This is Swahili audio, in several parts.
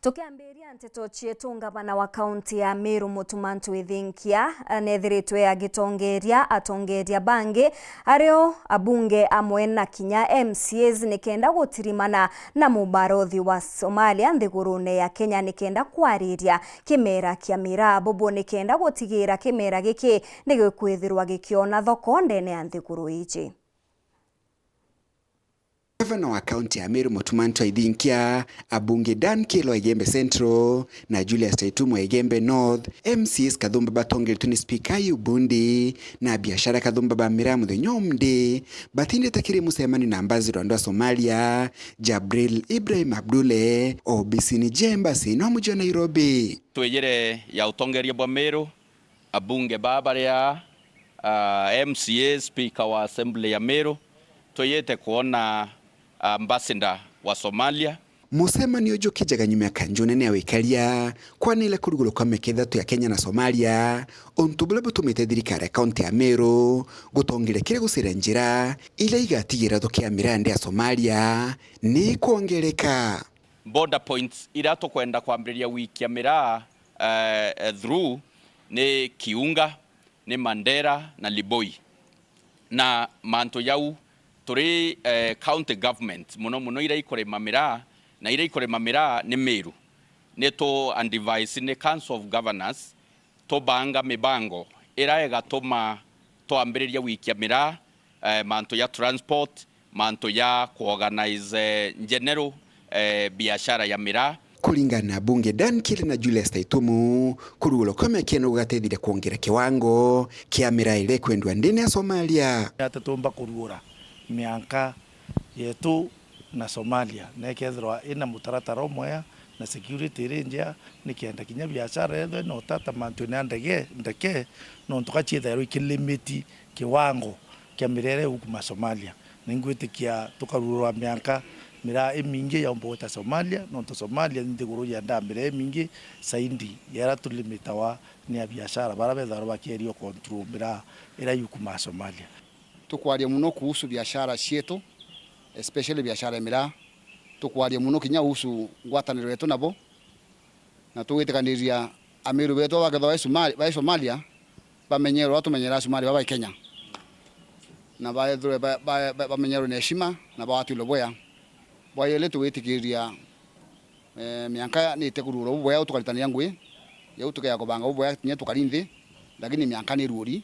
Tukiambiria nteto chietu ngavana wa kaunti ya Meru Mutumantu Ithinkia nethiritwe agitongeria atongeria bangi ario abunge amwe na kinya MCAs nikenda gutirimana na mubarothi wa Somalia nthigurune ya Kenya nikenda kwariria kimera kia miraa bobo nikenda gutigira kimera giki nigikwithirwa gikiona thoko ndene ya nthiguru iji. Gavana wa kaunti ya Meru Mutumantu Ithinkia, abunge Dan Kelo Egembe Central na Julius Taitumo Egembe North, MCs Kathumba batongeretwe ni Speaker Yubundi na biashara Kathumba ba miraa muthenya umde batinde takiri musemani na ambassador wa Somalia Jabril Ibrahim Abdule obisini jembasi no mujo Nairobi. Twegere ya utongeria bwa Meru abunge baba ya MCA Speaker wa Assembly ya Meru toyete kuona ambassador wa Somalia. Musemani ujo kijaga nyuma ya kanjone ne awikalia kwani ile kurugulo kwa mekethatu ya Kenya na Somalia ontubula butumite thirikari ya kaunti ya Meru gutongire kire gusira njira ile igatigira thoki ya mirande ya Somalia ni kuongereka. Border points irato kwenda kwambiria wiki ya miraa through ni Kiunga, ni Mandera na Liboi na manto yau turi county government muno ira ikorema miraa na ira ikorema miraa ni Meru neto and device ni Council of Governors to banga mibango ira egatoma to ambiriria wiki ya miraa manto ya transport manto ya kuorganize general biashara ya miraa. Kulingana na bunge Dan Kelo na Julius Taitumo kurugulo kome kieno gatethire kuongera kiwango kia miraa ile kwendwa ndani ya Somalia. Atatomba kurugura mianka yetu na Somalia nekethirwa ina mutaratara umwe na security range nikienda kinya biashara etho no tata mantu na ndeke no tukachithero ikilimiti kiwango kia mirere huku Somalia ningwitikia tukarurwa mianka miraa emingi ya mbota Somalia no to Somalia ndiguru ya ndambire emingi saindi yara tulimitawa ni biashara barabetharo bakirio control miraa ira yuku Somalia. Tukwaria muno kuhusu biashara cietu especially biashara ya miraa tukwaria muno kinya kuhusu ngwataniro yetu nabo na tugitikaniria amiru betu ba Somalia bamenyerwa tumenyera Somalia baba Kenya na bamenyerwa na heshima na bawatu loboya bayele tugitikiria mianka ni tekururo boya tukalitania ngwe ya tukaya kubanga boya tinye tukarinthi lakini mianka ni ruri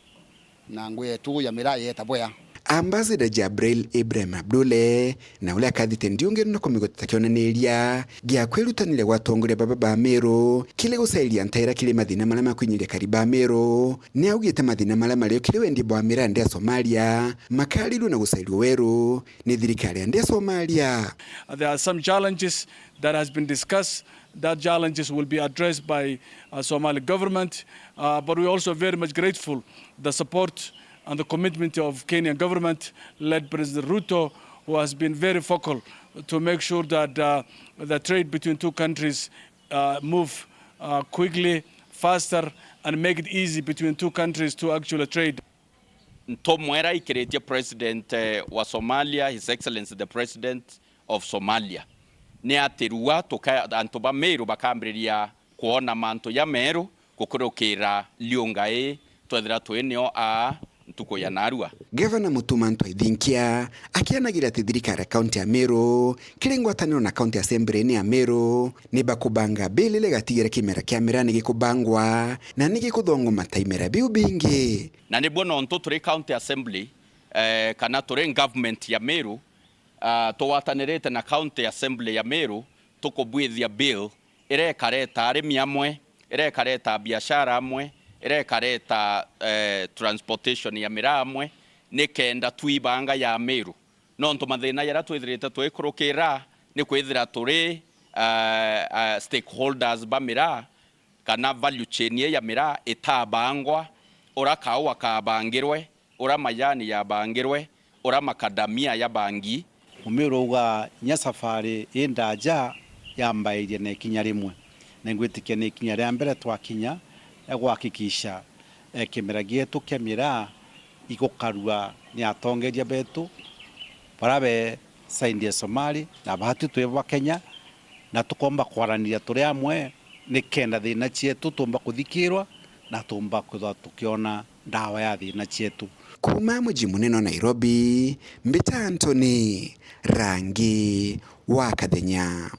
na ngwe tu ya miraa yeta boya. Ambassador Jabril Ibrahim Abdule na ule akathite ndiongero na komigota kionaniria gia kwirutanire gwatongoria baba ba Meru kile gusairia ntaira kile mathina mala makwinyiria kariba Meru ni augite mathina mala malio kile wendi bwa miraa ndia Somalia makaliru na gusairio weru ni thirikari ya ndia Somalia. There are some challenges that has been discussed. That challenges will be addressed by Somali government, but we're also very much grateful the support and the commitment of Kenyan government led President Ruto, who has been very focal to make sure that the trade between two countries move quickly, faster, and make it easy between two countries to actually trade. Ntomwera ikiretia President wa Somalia, His Excellency the President of Somalia. Ni atirua toka antoba Meru bakambiria kuona manto ya Meru kukurokera liungae twethira tweneo a ntuko ya narua. Gavana Mutumantu Ithinkia akianagira ati thirikari ya kaunti ya Meru kiri ngwataniro na kaunti assembly ya Meru ni bakubanga bill ile gatigira kimera kia miraa nigikubangwa na nigikuthongoma taimera biu bingi na ni bono onto turi county assembly kana turi government ya Meru tuwatanirite na county assembly ya Meru tukubwithia bill ire kareta arimi amwe ire kareta biashara amwe ire kareta transportation ya miraa amwe nikenda tuibanga ya Meru nonto mathina yara twithirite twikurukira ni kwithira turi stakeholders ba miraa kana value chain ya miraa itabangwa ora kawa kabangirwe ora mayani ya bangirwe ora makadamia ya bangi Mumeru uga nya safari indaja yambairie na kinya rimwe na ngwitikia ni kinya ria mbere twakinya gwakikisha kimera gietu kia miraa igukarua ni atongeria betu barabe saindi ya Somali na bahati twe wa Kenya na tukomba kwaranĩria tũrĩ amwe nĩ kenda thĩna cietu tumba kuthikirwa na tumba kuthwa tukiona ndawa ya thĩna cietu. Kuma mji munene Nairobi, Mbita Anthony, Rangi wa Kathenya.